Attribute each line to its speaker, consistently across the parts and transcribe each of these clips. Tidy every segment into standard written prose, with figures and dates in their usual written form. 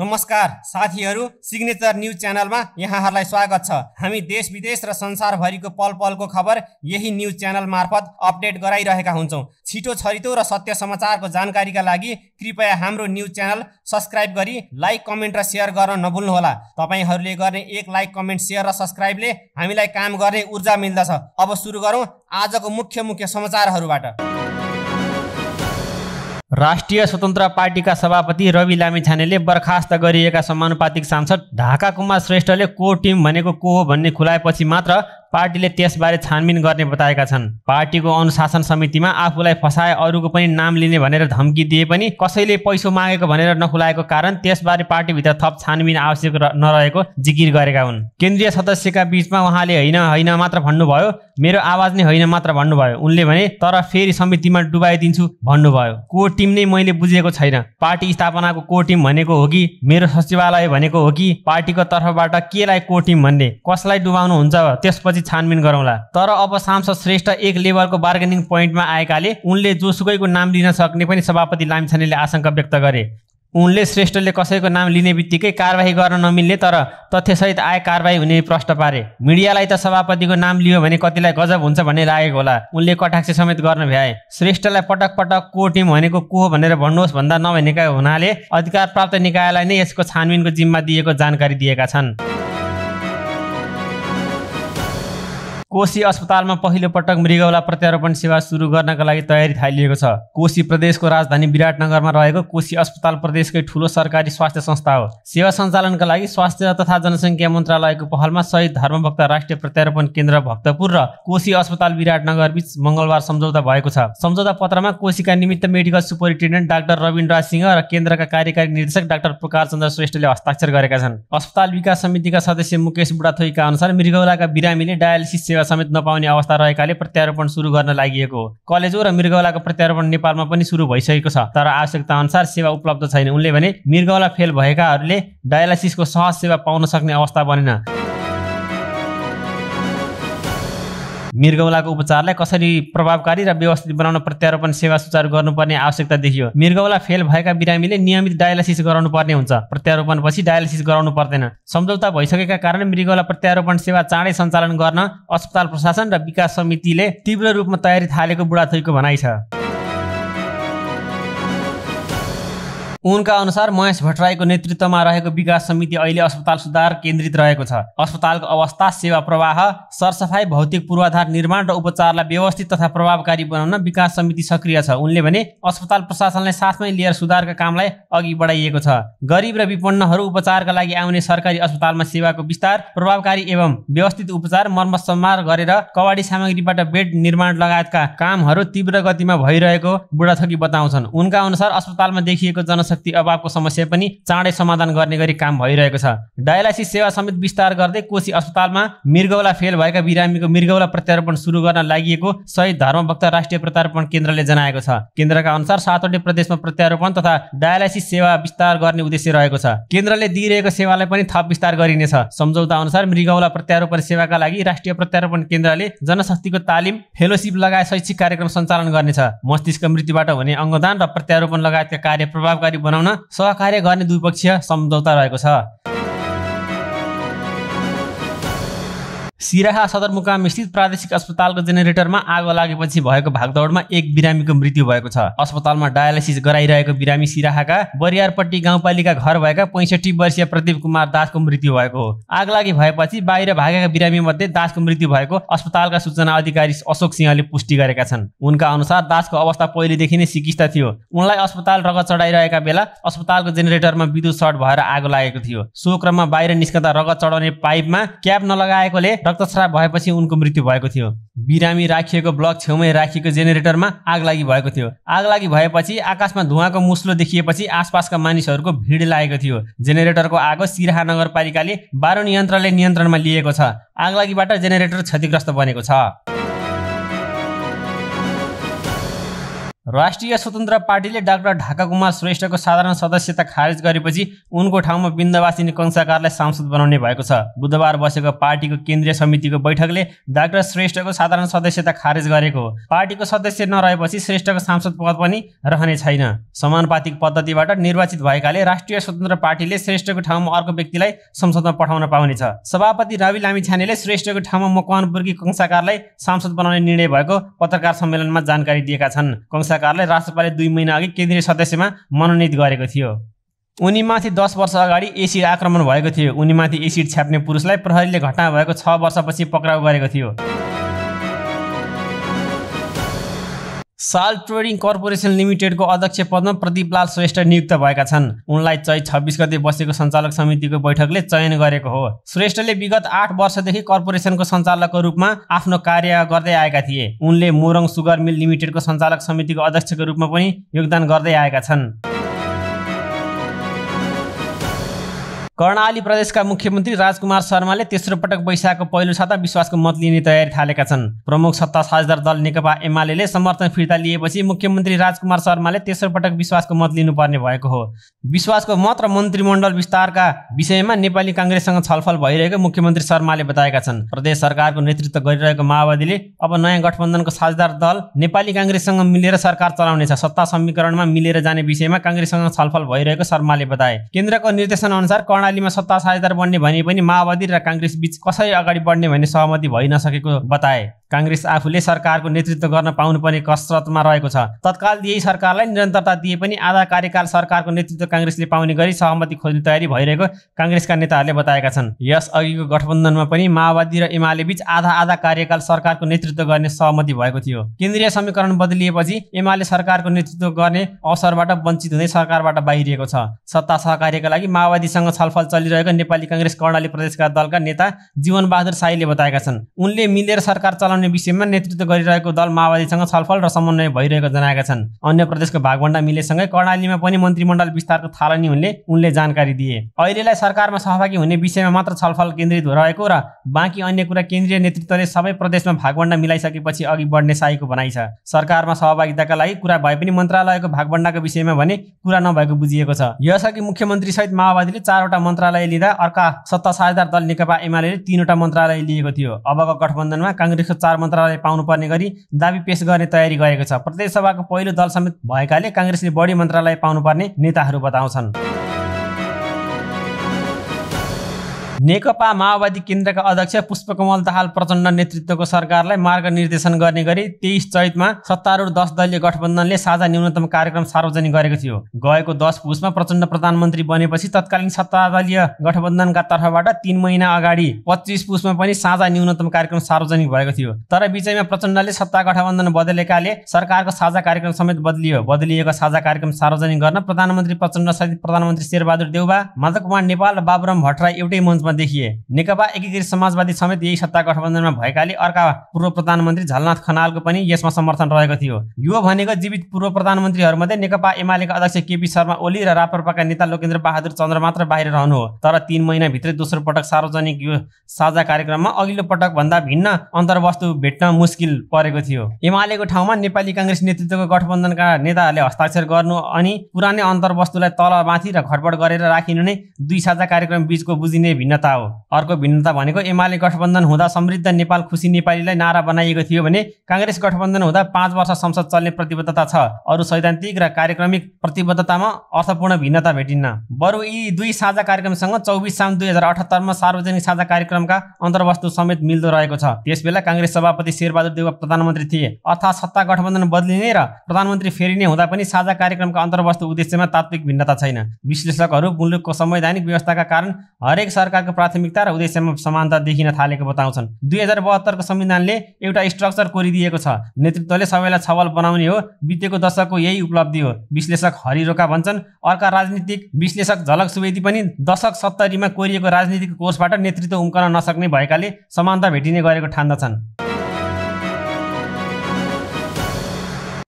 Speaker 1: नमस्कार साथीहरू, signature news च्यानलमा यहाँहरूलाई स्वागत छ। हामी देश विदेश र संसारभरिको पलपलको खबर यही न्यूज च्यानल मार्फत अपडेट गराइरहेका हुन्छौं। छिटो छरितो र सत्य समाचारको जानकारीका लागि कृपया हाम्रो न्यूज च्यानल सब्स्क्राइब गरी लाइक, कमेन्ट र शेयर गर्न नभुल्नुहोला। तपाईहरूले गर्ने एक लाइक, कमेन्ट, शेयर र सब्स्क्राइबले हामीलाई काम गर्ने ऊर्जा मिल्दछ। अब सुरु गरौँ आजको मुख्य समाचारहरूबाट। राष्ट्रिय स्वतन्त्र पार्टीका सभापति रवि लामिछानेले बर्खास्त गरिएका समानुपातिक सांसद ढाका कुमार श्रेष्ठले कोर टिम भनेको को हो भन्ने खुलाएपछि मात्र पार्टीले त्यसबारे छानबिन गर्ने बताएका छन्। पार्टीको अनुशासन समितिमा आफूलाई फसाए अरूको पनि नाम लिने भनेर धम्की दिए पनि कसैले पैसो मागेको भनेर नखुलाएको कारण त्यसबारे पार्टीभित्र थप छानबिन आवश्यक नरहेको जिकिर गरेका हुन्। केन्द्रीय सदस्यका बीचमा उहाँले होइन मात्र भन्नुभयो, मेरो आवाज नै होइन मात्र भन्नुभयो। उनले भने तर फेरि समितिमा डुबाइदिन्छु भन्नुभयो। कोर टिम नै मैले बुझेको छैन। पार्टी स्थापनाको कोर टिम भनेको हो कि मेरो सचिवालय भनेको हो कि पार्टीको तर्फबाट केलाई कोर टिम भन्ने, कसलाई डुबाउनु हुन्छ त्यसपछि छानबिन गरौँला। तर अब सांसद श्रेष्ठ एक लेभलको बार्गेनिङ पोइन्टमा आएकाले उनले जोसुकैको नाम लिन सक्ने पनि सभापति लामिछानेले आशंका व्यक्त गरे। उनले श्रेष्ठले कसैको नाम लिने बित्तिकै कारबाही गर्न नमिल्ने तर तथ्यसहित आए कारबाही हुने प्रश्न पारे। मिडियालाई त सभापतिको नाम लियो भने कतिलाई गजब हुन्छ भन्ने लागेको होला। उनले कटाक्ष समेत गर्न भ्याए। श्रेष्ठलाई पटक पटक कोर टिम भनेको को हो भनेर भन्नुहोस् भन्दा नभनेका हुनाले अधिकार प्राप्त निकायलाई नै यसको छानबिनको जिम्मा दिएको जानकारी दिएका छन्। कोशी अस्पतालमा पहिलो पटक मृगौला प्रत्यारोपण सेवा सुरु गर्नका लागि तयारी थालिएको छ। कोशी प्रदेशको राजधानी विराटनगरमा रहेको कोशी अस्पताल प्रदेशकै ठूलो सरकारी स्वास्थ्य संस्था हो। सेवा सञ्चालनका लागि स्वास्थ्य तथा जनसङ्ख्या मन्त्रालयको पहलमा शहीद धर्मभक्त राष्ट्रिय प्रत्यारोपण केन्द्र भक्तपुर र कोशी अस्पताल विराटनगर बीच मंगलबार सम्झौता भएको छ। सम्झौता पत्रमा कोशीका निमित्त medical superintendent doctor Rabindra Singh र केन्द्रका कार्यकारी निर्देशक डाक्टर प्रकार चन्द्र श्रेष्ठले हस्ताक्षर गरेका छन्। अस्पताल विकास समितिका सदस्य मुकेश बुढाथोकीका अनुसार मृगौलाका बिरामीले डायलिसिस सेवा समेत नपाउने अवस्था रहेकाले प्रत्यारोपण सुरु गर्न लागि हो। कलेजो र मृगौलाको प्रत्यारोपण नेपालमा पनि सुरु भइसकेको छ, तर आवश्यकता अनुसार सेवा उपलब्ध छैन। उनले भने मृगौला फेल भएकाहरूले डायलिसिसको सहज सेवा पाउन सक्ने अवस्था बनेन। मृगौलाको उपचारलाई कसरी प्रभावकारी र व्यवस्थित बनाउन प्रत्यारोपण सेवा सुचारू गर्नुपर्ने आवश्यकता देखियो। मृगौला फेल भएका बिरामीले नियमित डायलिसिस गराउनु पर्ने हुन्छ। प्रत्यारोपणपछि डायलिसिस गराउनु पर्दैन। सम्झौता भइसकेका कारण मृगौला प्रत्यारोपण सेवा चाँडै सञ्चालन गर्न अस्पताल प्रशासन र विकास समितिले तीव्र रूपमा तयारी थालेको बुढाथोकीको भनाइ छ। उनका अनुसार महेश भट्टराईको नेतृत्वमा रहेको विकास समिति अहिले अस्पताल सुधार केन्द्रित रहेको छ। अस्पतालको अवस्था, सेवा प्रवाह, सरसफाई, भौतिक पूर्वाधार निर्माण र उपचारलाई व्यवस्थित तथा प्रभावकारी बनाउन विकास समिति सक्रिय छ। उनले भने अस्पताल प्रशासनलाई साथमै लिएर सुधारका कामलाई अघि बढाइएको छ। गरिब र विपन्नहरू उपचारका लागि आउने सरकारी अस्पतालमा सेवाको विस्तार, प्रभावकारी एवं व्यवस्थित उपचार, मर्मत सम्हार गरेर कवाडी सामग्रीबाट बेड निर्माण लगायतका कामहरू तीव्र गतिमा भइरहेको बुढाथोकी बताउँछन्। उनका अनुसार अस्पतालमा देखिएको शक्ति अभावको समस्या पनि चाँडै समाधान गर्ने गरी काम भइरहेको छ। डायलिसिस सेवा समेत विस्तार गर्दै कोशी अस्पतालमा मृगौला फेल भएका बिरामीको मृगौला प्रत्यारोपण सुरु गर्न लागि शहीद धर्मभक्त राष्ट्रिय प्रत्यारोपण केन्द्रले जनाएको छ। केन्द्रका अनुसार 7वटै प्रदेशमा प्रत्यारोपण तथा डायलिसिस सेवा विस्तार गर्ने उद्देश्य रहेको छ। केन्द्रले दिइरहेको सेवालाई पनि थप विस्तार गरिनेछ। सम्झौता अनुसार मृगौला प्रत्यारोपण सेवाका लागि राष्ट्रिय प्रत्यारोपण केन्द्रले जनशक्तिको तालिम, फेलोशिप लगायत शैक्षिक कार्यक्रम सञ्चालन गर्नेछ। मस्तिष्क मृत्युबाट हुने अङ्गदान र प्रत्यारोपण लगायतका कार्य प्रभावकारी बनाउन सहकार्य गर्ने द्विपक्षीय सम्झौता रहेको छ। सिराहा सदरमुकाम स्थित प्रादेशिक अस्पतालको जेनेरेटरमा आगो लागेपछि भएको भागदौडमा एक बिरामीको मृत्यु भएको छ। अस्पतालमा डायलिसिस गराइरहेको बिरामी सिराहाका बरियारपट्टी गाउँपालिका घर भएका 65 वर्षीय प्रदीप कुमार दासको मृत्यु भएको हो। आगलागी भएपछि बाहिर भागेका बिरामी मध्ये दासको मृत्यु भएको अस्पतालका सूचना अधिकारी अशोक सिंहले पुष्टि गरेका छन्। उनका अनुसार दासको अवस्था पहिलेदेखि नै सिकिस्त थियो। उनलाई अस्पताल रगत चढाइरहेका बेला अस्पतालको जेनेरेटरमा विद्युत सर्ट भएर आगो लागेको थियो। सो क्रममा बाहिर निस्कँदा रगत चढाउने पाइपमा क्याप नलगाएकोले रक्तस्राव भएपछि उनको मृत्यु भएको थियो। बिरामी राखिएको ब्लक छेउमै राखिएको जेनेरेटरमा आगलागी भएको थियो। आगलागी भएपछि आकाशमा धुवाँको मुस्लो देखिएपछि आसपासका मानिसहरूको भिड लागेको थियो। जेनेरेटरको आगो सिराहा नगरपालिकाले बारुण यन्त्रले नियन्त्रणमा लिएको छ। आगलागीबाट जेनेरेटर क्षतिग्रस्त बनेको छ। राष्ट्रिय स्वतन्त्र पार्टीले डाक्टर ढाकाकुमार श्रेष्ठको साधारण सदस्यता खारेज गरेपछि उनको ठाउँमा बिन्दवासिनी कंसाकारलाई सांसद बनाउने भएको छ। बुधबार बसेको पार्टीको केन्द्रीय समितिको बैठकले डाक्टर श्रेष्ठको साधारण सदस्यता खारेज गरेको हो। पार्टीको सदस्य नरहेपछि श्रेष्ठको सांसद पद पनि रहने छैन। समानुपातिक पद्धतिबाट निर्वाचित भएकाले राष्ट्रिय स्वतन्त्र पार्टीले श्रेष्ठको ठाउँमा अर्को व्यक्तिलाई संसदमा पठाउन पाउनेछ। सभापति रवि लामिछानेले श्रेष्ठको ठाउँमा मकवानपुरकी कंसाकारलाई सांसद बनाउने निर्णय भएको पत्रकार सम्मेलनमा जानकारी दिएका छन्। कंसाकारलाई राष्ट्रपालले 2 महिना अघि केन्द्रीय सदस्यमा मनोनित गरेको थियो। उनीमाथि 10 वर्ष अगाडि एसिड आक्रमण भएको थियो। उनीमाथि एसिड छ्याप्ने पुरुषलाई प्रहरीले घटना भएको 6 वर्षपछि पक्राउ गरेको थियो। साल ट्रेडिङ कर्पोरेसन लिमिटेडको अध्यक्ष पदमा प्रदीपलाल श्रेष्ठ नियुक्त भएका छन्। उनलाई चैत 26 गते बसेको सञ्चालक समितिको बैठकले चयन गरेको हो। श्रेष्ठले विगत 8 वर्षदेखि कर्पोरेसनको सञ्चालकको रूपमा आफ्नो कार्य गर्दै आएका थिए। उनले मोरङ सुगर मिल लिमिटेडको सञ्चालक समितिको अध्यक्षको रूपमा पनि योगदान गर्दै आएका छन्। कर्णाली प्रदेशका मुख्यमन्त्री राजकुमार शर्माले तेस्रो पटक वैशाखको पहिलो साता विश्वासको मत लिने तयारी थालेका छन्। प्रमुख सत्ता साझेदार दल नेकपा एमाले समर्थन फिर्ता लिएपछि मुख्यमन्त्री राजकुमार शर्माले तेस्रो पटक विश्वासको मत लिनुपर्ने भएको हो। विश्वासको मत र मन्त्रीमण्डल विस्तारका विषयमा नेपाली कांग्रेससँग छलफल भइरहेको मुख्यमन्त्री शर्माले बताएका छन्। प्रदेश सरकारको नेतृत्व गरिरहेको माओवादीले अब नयाँ गठबन्धनको साझेदार दल नेपाली कांग्रेससँग मिलेर सरकार चलाउनेछ। सत्ता समीकरणमा मिलेर जाने विषयमा कांग्रेससँग छलफल भइरहेको शर्माले बताए। केन्द्रको निर्देशन अनुसार कर्णालीमा सत्ता साझेदार बन्ने भने पनि माओवादी र कांग्रेस बीच कसरी अगाडि बढ्ने भन्ने सहमति भइ नसकेको बताए। कांग्रेस आफूले सरकारको नेतृत्व गर्न पाउनुपर्ने कसरतमा रहेको छ। तत्काल यही सरकारलाई निरन्तरता दिए पनि आधा कार्यकाल सरकारको नेतृत्व कांग्रेसले पाउने गरी सहमति खोज्ने तयारी भइरहेको कांग्रेसका नेताहरूले बताएका छन्। यस अघिको गठबन्धनमा पनि माओवादी र एमाले बीच आधा कार्यकाल सरकारको नेतृत्व गर्ने सहमति भएको थियो। केन्द्रीय समीकरण बदलिएपछि एमाले सरकारको नेतृत्व गर्ने अवसरबाट वञ्चित हुँदै सरकारबाट बाहिरिएको छ। सत्ता सहकार्यका लागि माओवादीसँग छलफल चलिरहेको नेपाली कांग्रेस कर्णाली प्रदेशका दलका नेता जीवन बहादुर साईले बताएका छन्। उनले मिलेर सरकार चलाउने विषयमा नेतृत्व गरिरहेको दल माओवादीसँग छलफल र समन्वय भइरहेको जनाएका छन्। अन्य प्रदेशको भागवण्डा मिलेसँगै कर्णालीमा पनि मन्त्रीमण्डल विस्तारको थालनी हुने उनले जानकारी दिए। अहिलेलाई सरकारमा सहभागी हुने विषयमा मात्र छलफल केन्द्रित रहेको र बाँकी अन्य कुरा केन्द्रीय नेतृत्वले सबै प्रदेशमा भागवण्डा मिलाइसकेपछि अघि बढ्ने साईको भनाइ छ। सरकारमा सहभागिताका लागि कुरा भए पनि मन्त्रालयको भागवण्डाको विषयमा भने कुरा नभएको बुझिएको छ। यसअघि मुख्यमन्त्री सहित माओवादीले 4वटा मन्त्रालय लिँदा अर्का सत्ता साझेदार दल नेकपा एमाले 3वटा मन्त्रालय लिएको थियो। अबको गठबन्धनमा कांग्रेसको 4 मन्त्रालय पाउनुपर्ने गरी दाबी पेश गर्ने तयारी गरेको छ। प्रदेश सभाको पहिलो दल समेत भएकाले कांग्रेसले बढी मन्त्रालय पाउनुपर्ने नेताहरू बताउँछन्। नेकपा माओवादी केन्द्रका अध्यक्ष पुष्पकमल दाहाल प्रचण्ड नेतृत्वको सरकारलाई मार्गनिर्देशन गर्ने गरी 23 चैतमा सत्तारूढ 10 दलीय गठबन्धनले साझा न्यूनतम कार्यक्रम सार्वजनिक गरेको थियो। गएको 10 पुसमा प्रचण्ड प्रधानमन्त्री बनेपछि तत्कालीन सत्तादलीय गठबन्धनका तर्फबाट 3 महिना अगाडि 25 पुसमा पनि साझा न्यूनतम कार्यक्रम सार्वजनिक भएको थियो। तर बीचैमा प्रचण्डले सत्ता गठबन्धन बदलेकाले सरकारको साझा कार्यक्रम समेत बदलियो। बदलिएको साझा कार्यक्रम सार्वजनिक गर्न प्रधानमन्त्री प्रचण्ड सहित प्रधानमन्त्री शेरबहादुर देउबा, माधव कुमार नेपाल र बाबुराम भट्टराई एउटै मञ्चमा देखिए। नेकपा एकीकृत समाजवादी समेत यही सत्ता गठबन्धनमा भएकाले अर्का पूर्व प्रधानमन्त्री झलनाथ खनालको पनि यसमा समर्थन रहेको थियो। यो भनेको जीवित पूर्व प्रधानमन्त्रीहरूमध्ये नेकपा एमालेका अध्यक्ष केपी शर्मा ओली र राप्रपाका नेता लोकेन्द्र बहादुर चन्द्र मात्र बाहिर रहनु हो। तर 3 महिनाभित्रै दोस्रो पटक सार्वजनिक यो साझा कार्यक्रममा अघिल्लो पटक भन्दा भिन्न अन्तर्वस्तु भेट्न मुस्किल परेको थियो। एमालेको ठाउँमा नेपाली कांग्रेस नेतृत्वको गठबन्धनका नेताहरूले हस्ताक्षर गर्नु अनि पुरानै अन्तर्वस्तुलाई तलमाथि र घटबड गरेर राखिनु नै दुई साझा कार्यक्रम बीचको बुझिने भिन्नता हो। अर्को भिन्नता भनेको एमाले गठबन्धन हुँदा समृद्ध नेपाल खुसी नेपालीलाई नारा बनाइएको थियो भने कांग्रेस गठबन्धन हुँदा 5 वर्ष संसद चल्ने प्रतिबद्धता छ। अरु सैद्धान्तिक र कार्यक्रमिक प्रतिबद्धतामा अर्थपूर्ण भिन्नता भेटिन्न। बरु यी दुई साझा कार्यक्रमसँग 24 साउन 2078 मा सार्वजनिक साझा कार्यक्रमका अन्तर्वस्तु समेत मिल्दो रहेको छ। त्यसबेला कांग्रेस सभापति शेरबहादुर देउवा प्रधानमन्त्री थिए। अर्थात् सत्ता गठबन्धन बदलिने र प्रधानमन्त्री फेरिने हुँदा पनि साझा कार्यक्रमका अन्तर्वस्तु उद्देश्यमा तात्विक भिन्नता छैन। विश्लेषकहरू मुलुकको संवैधानिक व्यवस्थाका कारण हरेक सरकारको प्राथमिकता र उद्देश्यमा समानता देखिन थालेको बताउँछन्। 2072 को संविधानले एउटा स्ट्रक्चर कोरिदिएको छ। नेतृत्वले सबैलाई छबल बनाउने हो। बितेको दशकको यही उपलब्धि हो। विश्लेषक हरिरोका भन्छन्। अर्का राजनीतिक विश्लेषक झलक सुवेदी पनि दशक 70 मा कोरिएको राजनीतिक कोषबाट नेतृत्व उम्कन नसक्ने भएकाले समानता भेटिने गरेको ठान्दछन्।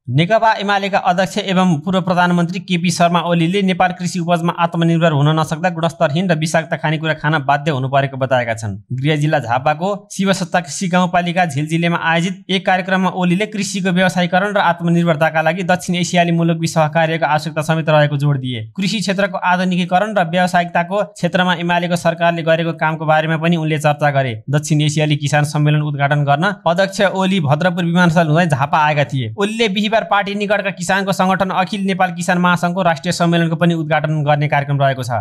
Speaker 1: नेकपा एमालेका अध्यक्ष एवं पूर्व प्रधानमन्त्री केपी शर्मा ओलीले नेपाल कृषि उपजमा आत्मनिर्भर हुन नसक्दा गुणस्तरहीन र विषाक्त खानेकुरा खान बाध्य हुनु परेको बताएका छन्। गृह जिल्ला झापाको शिवसत्ता कृषि गाउँपालिका झिलझिलेमा आयोजित एक कार्यक्रममा ओलीले कृषिको व्यवसायीकरण र आत्मनिर्भरताका लागि दक्षिण एसियाली मुलुकबी सहकार्यको आवश्यकता समेत रहेको जोड दिए। कृषि क्षेत्रको आधुनिकीकरण र व्यावसायिकताको क्षेत्रमा एमालेको सरकारले गरेको कामको बारेमा पनि उनले चर्चा गरे। दक्षिण एसियाली किसान सम्मेलन उद्घाटन गर्न अध्यक्ष ओली भद्रपुर विमानस्थल हुँदै झापा आएका थिए। ओलीले बिहिबार पार्टी निकटका किसानको संगठन अखिल नेपाल किसान महासंघको राष्ट्रिय सम्मेलनको पनि उद्घाटन गर्ने कार्यक्रम रहेको छ।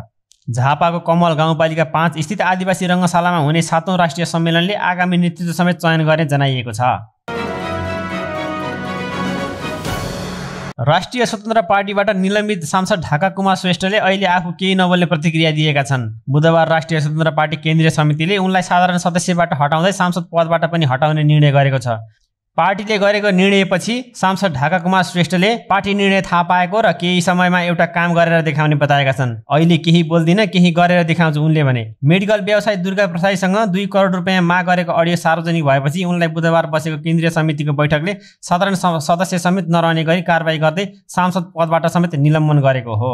Speaker 1: झापाको कमल गाउँपालिका 5 स्थित आदिवासी रङ्गशालामा हुने 7औं राष्ट्रिय सम्मेलनले आगामी नेतृत्व समेत चयन गर्ने जनाइएको छ। राष्ट्रिय स्वतन्त्र पार्टीबाट निलम्बित सांसद ढाका कुमार श्रेष्ठले अहिले आफू केही नबोल्ने प्रतिक्रिया दिएका छन्। बुधबार राष्ट्रिय स्वतन्त्र पार्टी केन्द्रीय समितिले उनलाई साधारण सदस्यबाट हटाउँदै सांसद पदबाट पनि हटाउने निर्णय गरेको छ। पार्टीले गरेको निर्णयपछि सांसद ढाका कुमार श्रेष्ठले पार्टी निर्णय थाहा पाएको र केही समयमा एउटा काम गरेर देखाउने बताएका छन्। अहिले केही बोल्दिन, केही गरेर देखाउँछु उनले भने। मेडिकल व्यवसायी दुर्गा प्रसाईसँग 2 करोड रुपियाँ माग गरेको अडियो सार्वजनिक भएपछि उनलाई बुधबार बसेको केन्द्रीय समितिको बैठकले साधारण सदस्य समेत नरहने गरी कारबाही गर्दै सांसद पदबाट समेत निलम्बन गरेको हो।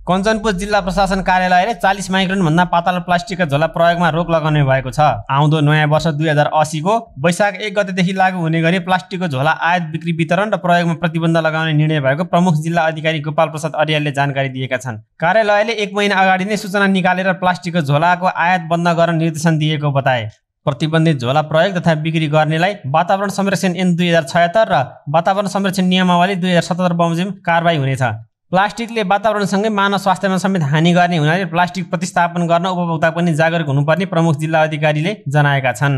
Speaker 1: कञ्चनपुर जिल्ला प्रशासन कार्यालयले 40 माइक्रोन भन्दा पातला प्लास्टिकका झोला प्रयोगमा रोक लगाउने भएको छ। आउँदो नयाँ वर्ष 2080 को वैशाख 1 गतेदेखि लागू हुने गरी प्लास्टिकको झोला आयात बिक्री वितरण र प्रयोगमा प्रतिबन्ध लगाउने निर्णय भएको प्रमुख जिल्ला अधिकारी गोपाल प्रसाद अर्यालले जानकारी दिएका छन्। कार्यालयले 1 महिना अगाडि नै सूचना निकालेर प्लास्टिकको झोलाको आयात बन्द गर्न निर्देशन दिएको बताए। प्रतिबन्धित झोला प्रयोग तथा बिक्री गर्नेलाई वातावरण संरक्षण ऐन 2076 र वातावरण संरक्षण नियमावली 2077 बमोजिम कारबाही हुनेछ। प्लास्टिकले वातावरणसँगै मानव स्वास्थ्यमा समेत हानि गर्ने हुनाले प्लास्टिक प्रतिस्थापन गर्न उपभोक्ता पनि जागरुक हुनुपर्ने प्रमुख जिल्ला अधिकारीले जनाएका छन्।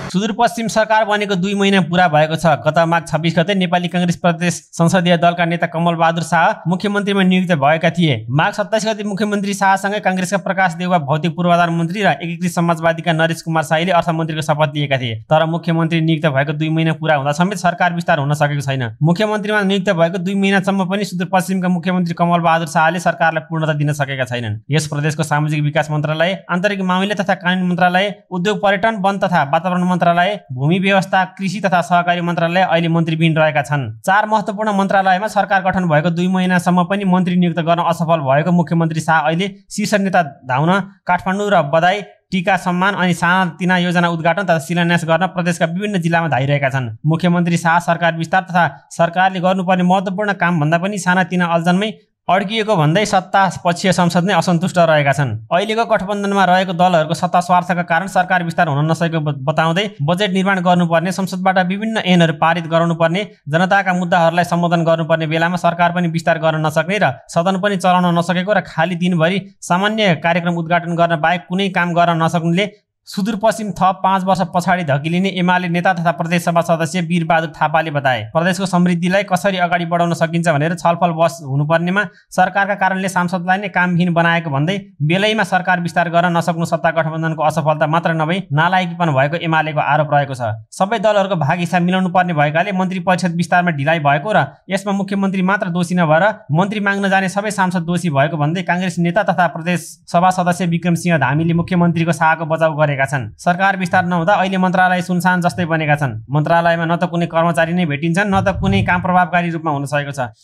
Speaker 1: सुदूरपश्चिम सरकार बनेको 2 महिना पूरा भएको छ। गत माघ 26 गते नेपाली कांग्रेस प्रदेश संसदीय दलका नेता कमल बहादुर शाह मुख्यमन्त्रीमा नियुक्त भएका थिए। माघ 27 गते मुख्यमन्त्री शाहसँगै कांग्रेसका प्रकाश देउवा भौतिक पूर्वाधार मन्त्री र एकीकृत समाजवादीका नरेश कुमार शाहीले अर्थमन्त्रीको शपथ लिएका थिए। तर मुख्यमन्त्री नियुक्त भएको 2 महिना पूरा हुँदा समेत सरकार विस्तार हुन सकेको छैन। मुख्यमन्त्रीमा नियुक्त भएको 2 महिनासम्म पनि सुदूरपश्चिमका मुख्यमन्त्री कमल बहादुर शाहले सरकारलाई पूर्णता दिन सकेका छैनन्। यस प्रदेशको सामाजिक विकास मन्त्रालय, आन्तरिक मामिला तथा कानुन मन्त्रालय, उद्योग पर्यटन, वन तथा वातावरण मन्त्रालय, भूमि व्यवस्था, कृषि तथा सहकारी मन्त्रालय अहिले मन्त्रीविहीन रहेका छन्। 4 महत्त्वपूर्ण मन्त्रालयमा सरकार गठन भएको 2 महिनासम्म पनि मन्त्री नियुक्त गर्न असफल भएको मुख्यमन्त्री शाह अहिले शीर्ष नेता धाउन काठमाडौँ र बधाई, टीका सम्मान अनि सानातिना योजना उद्घाटन तथा शिलान्यास गर्न प्रदेशका विभिन्न जिल्लामा धाइरहेका छन्। मुख्यमन्त्री शाह सरकार विस्तार तथा सरकारले गर्नुपर्ने महत्त्वपूर्ण काम भन्दा पनि सानातिना अल्झनमै अड्किएको भन्दै सत्ता पक्षीय संसद नै असन्तुष्ट रहेका छन्। अहिलेको गठबन्धनमा रहेको दलहरूको सत्ता स्वार्थका कारण सरकार विस्तार हुन नसकेको बताउँदै बजेट निर्माण गर्नुपर्ने, संसदबाट विभिन्न ऐनहरू पारित गराउनुपर्ने, जनताका मुद्दाहरूलाई सम्बोधन गर्नुपर्ने बेलामा सरकार पनि विस्तार गर्न नसक्ने र सदन पनि चलाउन नसकेको र खाली दिनभरि सामान्य कार्यक्रम उद्घाटन गर्न बाहेक कुनै काम गर्न नसक्नुले सुदूरपश्चिम थप 5 वर्ष पछाडि धकिलिने एमाले नेता तथा प्रदेशसभा सदस्य वीरबहादुर थापाले बताए। प्रदेशको समृद्धिलाई कसरी अगाडि बढाउन सकिन्छ भनेर छलफल बस हुनुपर्नेमा सरकारका कारणले सांसदलाई नै कामहीन बनाएको भन्दै बेलैमा सरकार विस्तार गर्न नसक्नु सत्ता गठबन्धनको असफलता मात्र नभई नालायकीपन भएको एमालेको आरोप रहेको छ। सबै दलहरूको भाग हिस्सा मिलाउनु पर्ने भएकाले मन्त्री परिषद विस्तारमा ढिलाइ भएको र यसमा मुख्यमन्त्री मात्र दोषी नभएर मन्त्री माग्न जाने सबै सांसद दोषी भएको भन्दै कांग्रेस नेता तथा प्रदेश सभा सदस्य विक्रम सिंह धामीले मुख्यमन्त्रीको शाहको बचाउ गरे छन्। सरकार विस्तार नहुँदा अहिले मन्त्रालय सुनसान जस्तै बनेका छन्। मन्त्रालयमा न त कुनै कर्मचारी नै भेटिन्छन्, न त कुनै काम प्रभावकारी रूपमा हुन सकेको छ।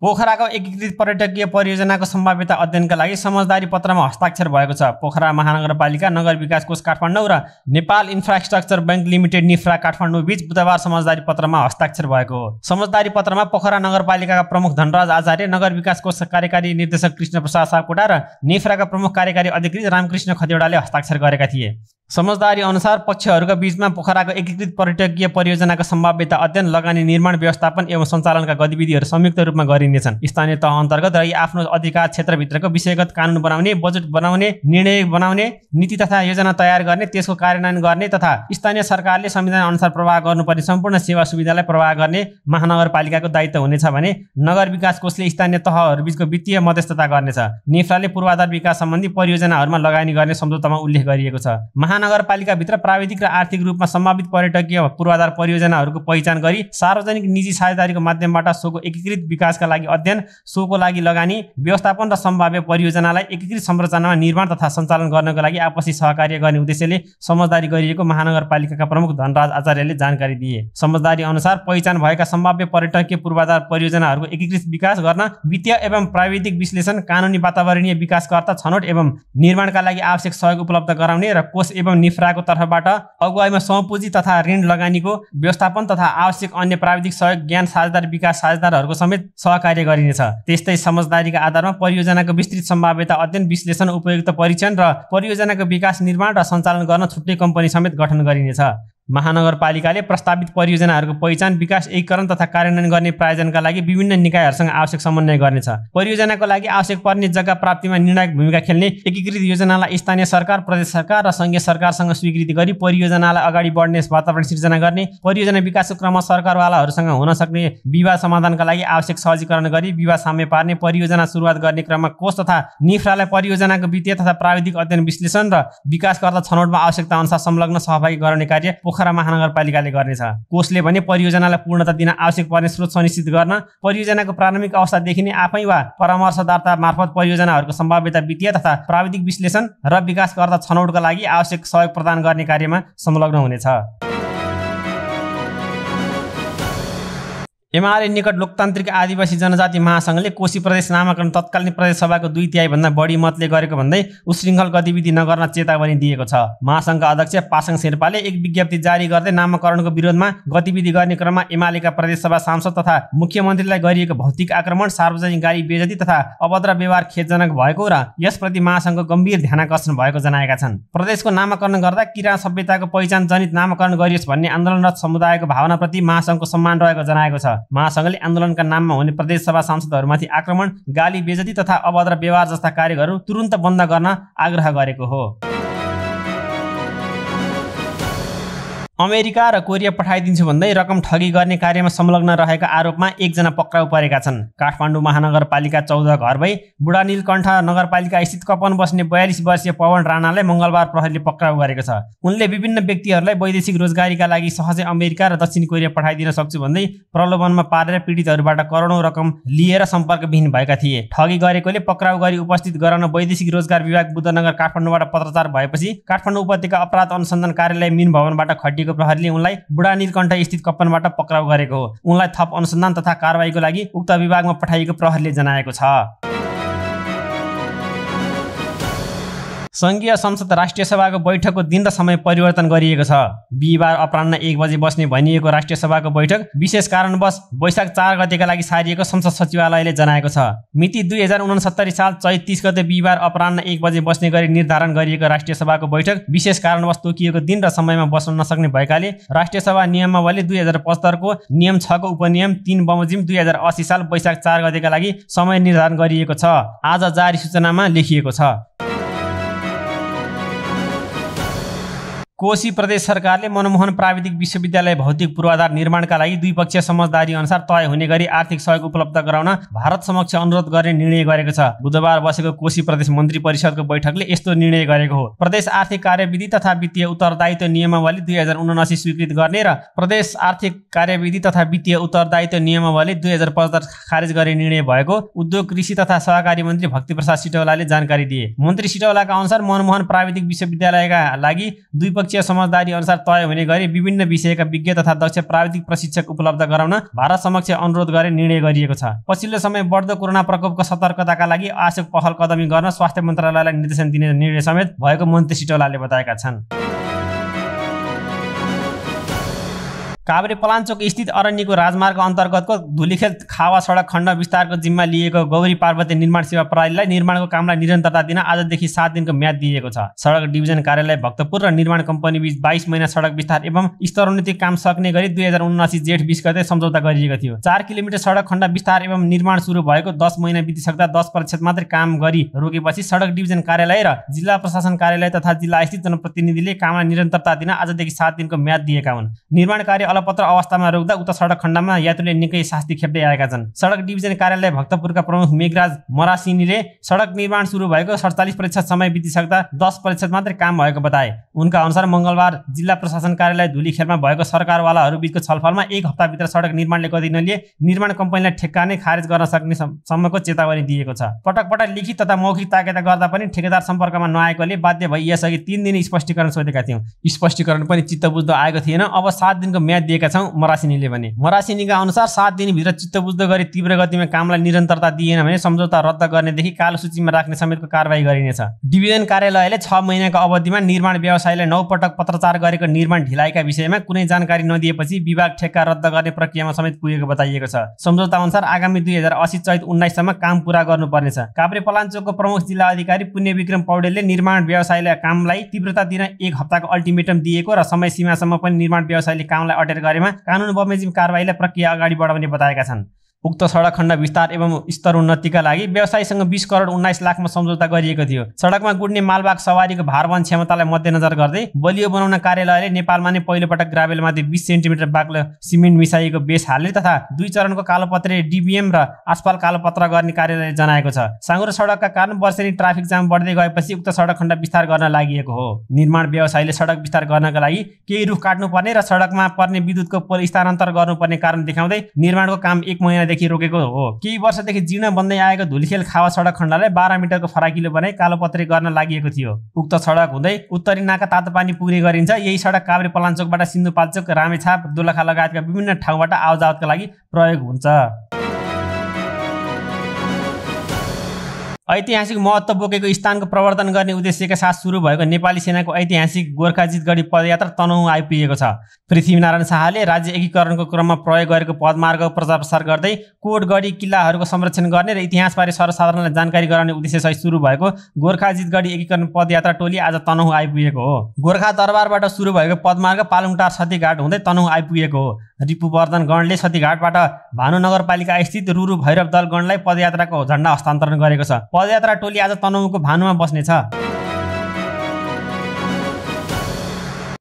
Speaker 1: पोखराको एकीकृत पर्यटकीय परियोजनाको सम्भाव्यता अध्ययनका लागि समझदारी पत्रमा हस्ताक्षर भएको छ। पोखरा महानगरपालिका, नगर विकास कोष काठमाडौँ र Nepal infrastructure bank limited NIFRA Kathmandu बीच बुधबार समझदारी पत्रमा हस्ताक्षर भएको हो। समझदारी पत्रमा पोखरा नगरपालिकाका प्रमुख धनराज आचार्य, नगर विकास कोष कार्यकारी निर्देशक कृष्ण प्रसाद सापकोटा र निफ्राका प्रमुख कार्यकारी अधिकृत रामकृष्ण खदेवडाले हस्ताक्षर गरेका थिए। समझदारी अनुसार पक्षहरूका बीचमा पोखराको एकीकृत पर्यटकीय परियोजनाको सम्भाव्यता अध्ययन, लगानी, निर्माण, व्यवस्थापन एवं सञ्चालनका गतिविधिहरू संयुक्त रूपमा गरिनेछन्। स्थानीय तह अन्तर्गत रही आफ्नो अधिकार क्षेत्रभित्रको विषयगत कानुन बनाउने, बजेट बनाउने, निर्णय बनाउने, नीति तथा योजना तयार गर्ने, त्यसको कार्यान्वयन गर्ने तथा स्थानीय सरकारले संविधान अनुसार प्रवाह गर्नुपर्ने सम्पूर्ण सेवा सुविधालाई प्रवाह गर्ने महानगरपालिकाको दायित्व हुनेछ भने नगर विकास कोषले स्थानीय तहहरूबीचको वित्तीय मध्यस्थता गर्नेछ। निफ्राले पूर्वाधार विकास सम्बन्धी परियोजनाहरूमा लगानी गर्ने सम्झौतामा उल्लेख गरिएको छ। महानगरपालिकाभित्र प्राविधिक र आर्थिक रूपमा सम्भावित पर्यटकीय पूर्वाधार परियोजनाहरूको पहिचान गरी सार्वजनिक निजी साझेदारीको माध्यमबाट सोको एकीकृत विकासका लागि अध्ययन, सोको लागि लगानी, व्यवस्थापन र सम्भाव्य परियोजनालाई एकीकृत संरचनामा निर्माण तथा सञ्चालन गर्नको लागि आपसी सहकार्य गर्ने उद्देश्यले समझदारी गरिएको महानगरपालिकाका प्रमुख धनराज आचार्यले जानकारी दिए। समझदारी अनुसार पहिचान भएका सम्भाव्य पर्यटकीय पूर्वाधार परियोजनाहरूको एकीकृत विकास गर्न वित्तीय एवं प्राविधिक विश्लेषण, कानुनी वातावरणीय विकासकर्ता छनौट एवं निर्माणका लागि आवश्यक सहयोग उपलब्ध गराउने र कोष एवं निफ्राको तर्फबाट अगुवाईमा समपुँजी तथा ऋण लगानीको व्यवस्थापन तथा आवश्यक अन्य प्राविधिक सहयोग, ज्ञान साझेदार, विकास साझेदारहरूको समेत सहकार्य गरिनेछ। त्यस्तै समझदारीका आधारमा परियोजनाको विस्तृत सम्भाव्यता अध्ययन, विश्लेषण, उपयुक्त परीक्षण र परियोजनाको विकास, निर्माण र सञ्चालन गर्न छुट्टै कम्पनी समेत गठन गरिनेछ। महानगरपालिकाले प्रस्तावित परियोजनाहरूको पहिचान, विकास, एकीकरण तथा कार्यान्वयन गर्ने प्रायोजनका लागि विभिन्न निकायहरूसँग आवश्यक समन्वय गर्नेछ। परियोजनाको लागि आवश्यक पर्ने जग्गा प्राप्तिमा निर्णायक भूमिका खेल्ने एकीकृत योजनालाई स्थानीय सरकार, प्रदेश सरकार र संघीय सरकारसँग स्वीकृति गरी परियोजनालाई अगाडि बढ्ने वातावरण सिर्जना गर्ने, परियोजना विकासको क्रममा सरकारवालाहरूसँग हुन सक्ने विवाद समाधानका लागि आवश्यक सहजीकरण गरी विवाद साम्य पार्ने, परियोजना सुरुवात गर्ने क्रममा कोष तथा निफ्रालाई परियोजनाको वित्तीय तथा प्राविधिक अध्ययन, विश्लेषण र विकासकर्ता छनौटमा आवश्यकता अनुसार संलग्न सहभागी गराउने कार्य पोखरा महानगरपालिकाले गर्नेछ। कोषले भने परियोजनालाई पूर्णता दिन आवश्यक पर्ने स्रोत सुनिश्चित गर्न, परियोजनाको प्रारम्भिक अवस्थादेखि नै आफै वा परामर्शदाता मार्फत परियोजनाहरूको सम्भाव्यता, वित्तीय तथा प्राविधिक विश्लेषण र विकासकर्ता छनौटका लागि आवश्यक सहयोग प्रदान गर्ने कार्यमा संलग्न हुनेछ। एमाले निकट लोकतान्त्रिक आदिवासी जनजाति महासंघले कोशी प्रदेश नामाकरण तत्कालीन प्रदेश सभाको 2/3 भन्दा बढी मतले गरेको भन्दै उशृङ्खल गतिविधि नगर्न चेतावनी दिएको छ। महासंघका अध्यक्ष पासाङ शेर्पाले एक विज्ञप्ति जारी गर्दै नामाकरणको विरोधमा गतिविधि गर्ने क्रममा एमालेका प्रदेश सभा सांसद तथा मुख्यमन्त्रीलाई गरिएको भौतिक आक्रमण, सार्वजनिक गाली बेइज्जती तथा अभद्र व्यवहार खेदजनक भएको र यसप्रति महासंघको गम्भीर ध्यानाकर्षण भएको जनाएका छन्। प्रदेशको नामाकरण गर्दा किराँत सभ्यताको पहिचान जनित नामाकरण गरियोस् भन्ने आन्दोलनरत समुदायको भावनाप्रति महासंघको सम्मान रहेको जनाएको छ। महासंघले आन्दोलनका नाममा हुने प्रदेश सभा सांसदहरूमाथि आक्रमण, गाली बेइज्जती तथा अभद्र व्यवहार जस्ता कार्यहरू तुरुन्त बन्द गर्न आग्रह गरेको हो। अमेरिका र कोरिया पठाइदिन्छु भन्दै रकम ठगी गर्ने कार्यमा संलग्न रहेका आरोपमा एकजना पक्राउ परेका छन्। काठमाडौँ महानगरपालिका 14 घर भई बुढा नीलकण्ठ नगरपालिका स्थित कपन बस्ने 42 वर्षीय पवन राणालाई मंगलबार प्रहरीले पक्राउ गरेको छ। उनले विभिन्न व्यक्तिहरूलाई वैदेशिक रोजगारीका लागि सहजै अमेरिका र दक्षिण कोरिया पठाइदिन सक्छु भन्दै प्रलोभनमा पारेर पीडितहरूबाट करोडौं रकम लिएर सम्पर्कविहीन भएका थिए। ठगी गरेकोले पक्राउ गरी उपस्थित गराउन वैदेशिक रोजगार विभाग बुद्धनगर काठमाडौँबाट पत्रचार भएपछि काठमाडौँ उपत्यका अपराध अनुसन्धान कार्यालय मिन भवनबाट खटिएको प्रहरीले उनलाई बुढा नीलकण्ठ स्थित कपनबाट पक्राउ गरेको हो। उनलाई थप अनुसन्धान तथा कारबाहीको लागि उक्त विभागमा पठाइएको प्रहरीले जनाएको छ। संघीय संसद राष्ट्रिय सभाको बैठकको दिन र समय परिवर्तन गरिएको छ। बिहिबार अपराह्न 1 बजे बस्ने भनिएको राष्ट्रिय सभाको बैठक विशेष कारणवश वैशाख 4 गतेका लागि सारिएको संसद सचिवालयले जनाएको छ। मिति 2069 साल चैत 30 गते बिहिबार अपराह्न 1 बजे बस्ने गरी निर्धारण गरिएको राष्ट्रिय सभाको बैठक विशेष कारणवश तोकिएको दिन र समयमा बस्न नसक्ने भएकाले राष्ट्रिय सभा नियमावली 2075 को नियम 6 को उपनियम 3 बमोजिम 2080 साल वैशाख 4 गतेका लागि समय निर्धारण गरिएको छ। आज जारी सूचनामा लेखिएको छ। कोशी प्रदेश सरकारले मनमोहन प्राविधिक विश्वविद्यालय भौतिक पूर्वाधार निर्माणका लागि द्विपक्षीय समझदारी अनुसार तय हुने गरी आर्थिक सहयोग उपलब्ध गराउन भारत समक्ष अनुरोध गर्ने निर्णय गरेको छ। बुधबार बसेको कोशी प्रदेश मन्त्री परिषदको बैठकले यस्तो निर्णय गरेको हो। प्रदेश आर्थिक कार्यविधि तथा वित्तीय उत्तरदायित्व नियमावली 2079 स्वीकृत गर्ने र प्रदेश आर्थिक कार्यविधि तथा वित्तीय उत्तरदायित्व नियमावली 2075 खारेज गर्ने निर्णय भएको उद्योग, कृषि तथा सहकारी मन्त्री भक्तिप्रसाद सिटौलाले जानकारी दिए। मन्त्री सिटौलाका अनुसार मनमोहन प्राविधिक विश्वविद्यालयका लागि द्विपक्षीय समझदारी अनुसार तय हुने गरी विभिन्न विषयका विज्ञ तथा दक्ष प्राविधिक प्रशिक्षक उपलब्ध गराउन भारत समक्ष अनुरोध गर्ने निर्णय गरिएको छ। पछिल्लो समय बढ्दो कोरोना प्रकोपको सतर्कताका लागि आवश्यक पहल कदमी गर्न स्वास्थ्य मन्त्रालयलाई निर्देशन दिने निर्णय समेत भएको मन्त्री सिटौलाले बताएका छन्। काभ्रे पलाञ्चोक स्थित अरण्यको राजमार्ग अन्तर्गतको धुलीखेल खावा सडक खण्ड विस्तारको जिम्मा लिएको गौरी पार्वती निर्माण सेवा प्रणालीलाई निर्माणको कामलाई निरन्तरता दिन आजदेखि 7 दिनको म्याद दिएको छ। सडक डिभिजन कार्यालय भक्तपुर र निर्माण कम्पनी बीच 22 महिना सडक विस्तार एवं स्तरोन्नति काम सक्ने गरी 2079 जेठ 20 गते सम्झौता गरिएको थियो। 4 किलोमिटर सडक खण्ड विस्तार एवं निर्माण सुरु भएको 10 महिना बितिसक्दा 10% मात्रै काम गरी रोकेपछि सडक डिभिजन कार्यालय र जिल्ला प्रशासन कार्यालय तथा जिल्ला स्थित जनप्रतिनिधिले कामलाई निरन्तरता दिन आजदेखि 7 दिनको म्याद दिएका हुन्। निर्माण कार्य अलपत्र अवस्थामा रोक्दा उक्त सडक खण्डमा यात्रुले निकै शास्ति खेप्दै आएका छन्। सडक डिभिजन कार्यालय भक्तपुरका प्रमुख मेघराज मरासिनीले सडक निर्माण सुरु भएको 47% समय बितिसक्दा 10% मात्रै काम भएको बताए। उनका अनुसार मंगलबार जिल्ला प्रशासन कार्यालय धुलीखेलमा भएको सरकारवालाहरू बीचको छलफलमा 1 हप्ताभित्र सडक निर्माणले गति नलिए निर्माण कम्पनीलाई ठेक्का नै खारेज गर्न सक्ने सम्मको चेतावनी दिएको छ। पटक पटक लिखित तथा मौखिक ताकेता गर्दा पनि ठेकेदार सम्पर्कमा नआएकोले बाध्य भई यसअघि 3 दिन स्पष्टीकरण सोधेका थियौं। स्पष्टीकरण पनि चित्त बुझ्दो आएको थिएन। अब 7 दिनको म्याद दिएका छौं मरासिनीले भने। मरासिनीका अनुसार 7 दिनभित्र चित्त बुझ्दो गरी तीव्र गतिमा कामलाई निरन्तरता दिएन भने सम्झौता रद्द गर्नेदेखि कालो सूचीमा राख्ने समेतको कारबाही गरिनेछ। डिभिजन कार्यालयले 6 महिनाको अवधिमा निर्माण व्यवसायीलाई 9 पटक पत्रचार गरेको निर्माण ढिलाइका विषयमा कुनै जानकारी नदिएपछि विभाग ठेक्का रद्द गर्ने प्रक्रियामा समेत पुगेको बताइएको छ। सम्झौता अनुसार आगामी 2080 चैत 19 सम्म काम पूरा गर्नुपर्नेछ। काभ्रेपलाञ्चोकको प्रमुख जिल्ला अधिकारी पुण्यविक्रम पौडेलले निर्माण व्यवसायीलाई कामलाई तीव्रता दिन 1 हप्ताको अल्टिमेटम दिएको र समय सीमासम्म पनि निर्माण व्यवसायीले कामलाई अटेर गरेमा कानुन बमोजिम कारबाहीलाई प्रक्रिया अगाडि बढाउने बताएका छन्। उक्त सडक खण्ड विस्तार एवं स्तरोन्नतिका लागि व्यवसायीसँग 20 करोड 19 लाखमा सम्झौता गरिएको थियो। सडकमा गुड्ने मालवाहक सवारीको भार वहन क्षमतालाई मध्यनजर गर्दै बलियो बनाउन कार्यालयले नेपालमा नै पहिलो पटक ग्राभेलमाथि 20 सेन्टिमिटर बाक्लो सिमेन्ट मिसाइएको बेस हाल्ने तथा 2 चरणको कालोपत्रे डिबिएम र आसफाल कालोपत्र गर्ने कार्यालयले जनाएको छ। साँघुरो सडकका कारण वर्षेनी ट्राफिक जाम बढ्दै गएपछि उक्त सडक खण्ड विस्तार गर्न लागि हो। निर्माण व्यवसायीले सडक विस्तार गर्नका लागि केही रुख काट्नुपर्ने र सडकमा पर्ने विद्युतको पोल स्थानान्तर गर्नुपर्ने कारण देखाउँदै निर्माणको काम 1 महिना देखि रोकेको हो। केही वर्षदेखि जीर्ण बन्दै आएको धुलीखेल खावा सडक खण्डलाई 12 मिटरको फराकिलो बनाई कालोपत्रे गर्न लागि थियो। उक्त सडक हुँदै उत्तरी नाका तातोपानी पुग्ने गरिन्छ। यही सडक काभ्रेपलाञ्चोकबाट सिन्धुपाल्चोक, रामेछाप, दोलखा लगायतका विभिन्न ठाउँबाट आवजावतका लागि प्रयोग हुन्छ। ऐतिहासिक महत्त्व बोकेको स्थानको प्रवर्धन गर्ने उद्देश्यका साथ सुरु भएको नेपाली सेनाको ऐतिहासिक गोर्खाजित गढी पदयात्रा तनहुँ आइपुगेको छ। पृथ्वीनारायण शाहले राज्य एकीकरणको क्रममा प्रयोग गरेको पदमार्गको प्रचार प्रसार गर्दै कोट गढी किल्लाहरूको संरक्षण गर्ने र इतिहासबारे सर्वसाधारणलाई जानकारी गराउने उद्देश्यसहित सुरु भएको गोर्खाजित गढी एकीकरण पदयात्रा टोली आज तनहुँ आइपुगेको हो। गोर्खा दरबारबाट सुरु भएको पदमार्ग पालुङटार सतीघाट हुँदै तनहुँ आइपुगेको हो। रिपुवर्धन गणले सतीघाटबाट भानु नगरपालिका स्थित रुरु भैरव दल गणलाई पदयात्राको झण्डा हस्तान्तरण गरेको छ। पदयात्रा टोली आज तनहुँको भानुमा बस्नेछ।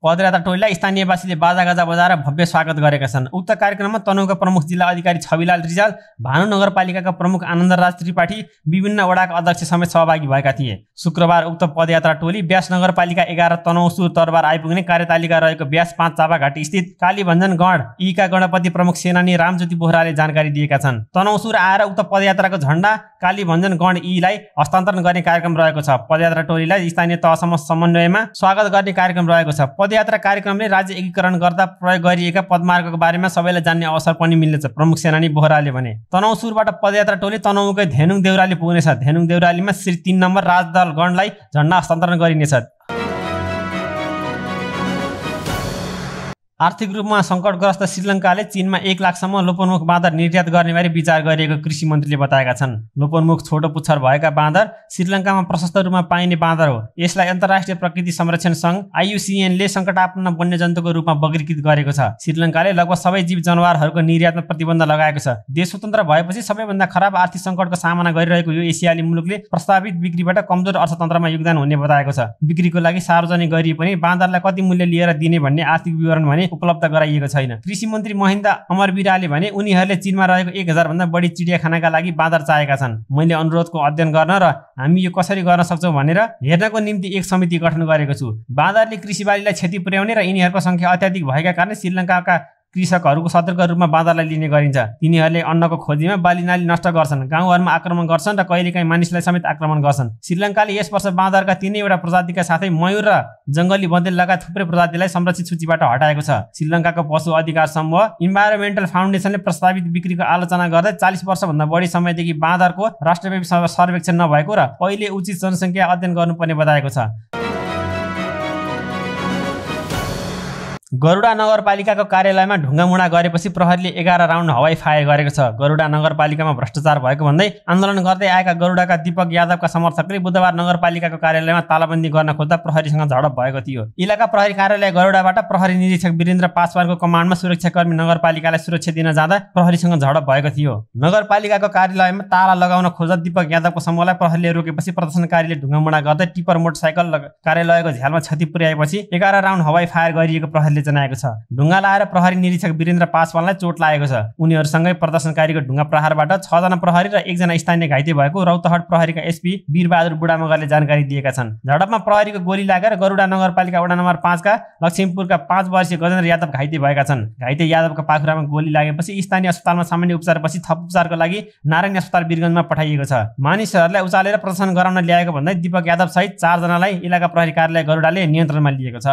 Speaker 1: पदयात्रा टोलीलाई स्थानीयवासीले बाजागाजा बजाएर भव्य स्वागत गरेका छन्। उक्त कार्यक्रममा तनहुँका प्रमुख जिल्ला अधिकारी छविलाल रिजाल, भानु नगरपालिकाका प्रमुख आनन्दराज त्रिपाठी, विभिन्न वडाका अध्यक्ष समेत सहभागी भएका थिए। शुक्रबार उक्त पदयात्रा टोली व्यास नगरपालिका 11 तनहुँ सुर दरबार आइपुग्ने कार्यतालिका रहेको व्यास 5 चापाघाटी स्थित कालीभञ्जन गण ईका गणपति प्रमुख सेनानी रामज्योति बोहराले जानकारी दिएका छन्। तनहुँ सुर आएर उक्त पदयात्राको झण्डा कालीभञ्जन गण ईलाई हस्तान्तरण गर्ने कार्यक्रम रहेको छ। पदयात्रा टोलीलाई स्थानीय तहसम्म समन्वयमा स्वागत गर्ने कार्यक्रम रहेको छ। पदयात्रा कार्यक्रमले राज्य एकीकरण गर्दा प्रयोग गरिएका पदमार्गको बारेमा सबैलाई जान्ने अवसर पनि मिल्नेछ, प्रमुख सेनानी बोहराले भने। तनहुँ सुरबाट पदयात्रा टोली तनहुँकै धेनुङ देउराली पुग्नेछ। धेनुङ देउरालीमा श्री 3 नम्बर राजदल गणलाई झण्डा हस्तान्तरण गरिनेछ। आर्थिक रूपमा सङ्कटग्रस्त श्रीलङ्काले चीनमा 1 लाखसम्म लोपोन्मुख बाँदर निर्यात गर्ने बारे विचार गरिएको कृषि मन्त्रीले बताएका छन्। लोपोन्मुख छोटो पुच्छर भएका बाँदर श्रीलङ्कामा प्रशस्त रूपमा पाइने बाँदर हो। यसलाई अन्तर्राष्ट्रिय प्रकृति संरक्षण सङ्घ IUCN ले सङ्कटापन्न वन्यजन्तुको रूपमा वर्गीकृत गरेको छ। श्रीलङ्काले लगभग सबै जीव जनावरहरूको निर्यातमा प्रतिबन्ध लगाएको छ। देश स्वतन्त्र भएपछि सबैभन्दा खराब आर्थिक सङ्कटको सामना गरिरहेको यो एसियाली मुलुकले प्रस्तावित बिक्रीबाट कमजोर अर्थतन्त्रमा योगदान हुने बताएको छ। बिक्रीको लागि सार्वजनिक गरिए पनि बाँदरलाई कति मूल्य लिएर दिने भन्ने आर्थिक विवरण भने उपलब्ध गराइएको छैन। कृषि मन्त्री महेन्द्र अमरवीराले भने उनीहरूले चीनमा रहेको 1000 भन्दा बढी चिडियाखानाका लागि बाँदर चाहेका छन्। मैले अनुरोधको अध्ययन गर्न र हामी यो कसरी गर्न सक्छौँ भनेर हेर्नको निम्ति एक समिति गठन गरेको छु। बाँदरले कृषिबालीलाई क्षति पुर्याउने र यिनीहरूको संख्या अत्याधिक भएका कारण श्रीलङ्काका कृषकहरूको सतर्क रूपमा बाँदरलाई लिने गरिन्छ। तिनीहरूले अन्नको खोजीमा बालीनाली नष्ट गर्छन्, गाउँहरूमा आक्रमण गर्छन् र कहिलेकाहीँ मानिसलाई समेत आक्रमण गर्छन्। श्रीलङ्काले यस वर्ष बाँदरका 3वटा प्रजातिका साथै मयूर र जङ्गली बँदेल लगायत थुप्रै प्रजातिलाई संरक्षित सूचीबाट हटाएको छ। श्रीलङ्काको पशु अधिकार समूह इन्भाइरोमेन्टल फाउन्डेसनले प्रस्तावित बिक्रीको आलोचना गर्दै 40 वर्षभन्दा बढी समयदेखि बाँदरको राष्ट्रव्यापी सर्वेक्षण नभएको र पहिले उचित जनसङ्ख्या अध्ययन गर्नुपर्ने बताएको छ। गरुडा नगरपालिकाको कार्यालयमा ढुङ्गामुढा गरेपछि प्रहरीले 11 राउन्ड हवाई फायर गरेको छ। गरुडा नगरपालिकामा भ्रष्टाचार भएको भन्दै आन्दोलन गर्दै आएका गरुडाका दीपक यादवका समर्थकले बुधबार नगरपालिकाको कार्यालयमा तालाबन्दी गर्न खोज्दा प्रहरीसँग झडप भएको थियो। इलाका प्रहरी कार्यालय गरुडाबाट प्रहरी निरीक्षक वीरेन्द्र पासवानको कमान्डमा सुरक्षाकर्मी नगरपालिकालाई सुरक्षा दिन जाँदा प्रहरीसँग झडप भएको थियो। नगरपालिकाको कार्यालयमा ताला लगाउन खोज्दा दीपक यादवको समूहलाई प्रहरीले रोकेपछि प्रदर्शनकारीले ढुङ्गामुढा गर्दै टिपर मोटरसाइकल कार्यालयको झ्यालमा क्षति पुर्याएपछि 11 राउन्ड हवाई फायर गरिएको प्रहरीले प्रेसले जनाएको छ। ढुङ्गा लाएर प्रहरी निरीक्षक वीरेन्द्र पासवानलाई चोट लागेको छ। उनीहरूसँगै प्रदर्शनकारीको ढुङ्गा प्रहारबाट 6 जना प्रहरी र 1 जना स्थानीय घाइते भएको रौतहट प्रहरीका एसपी वीरबहादुर बुढामगरले जानकारी दिएका छन्। झडपमा प्रहरीको गोली लागेर गरुडा नगरपालिका वडा नम्बर 5 का लक्ष्मीपुरका 5 वर्षीय गजेन्द्र यादव घाइते भएका छन्। घाइते यादवका पाखुरामा गोली लागेपछि स्थानीय अस्पतालमा सामान्य उपचारपछि थप उपचारको लागि नारायणी अस्पताल वीरगञ्जमा पठाइएको छ। मानिसहरूलाई उचालेर प्रदर्शन गराउन ल्याएको भन्दै दीपक यादव सहित 4 जनालाई इलाका प्रहरी कार्यालय गरुडाले नियन्त्रणमा लिएको छ।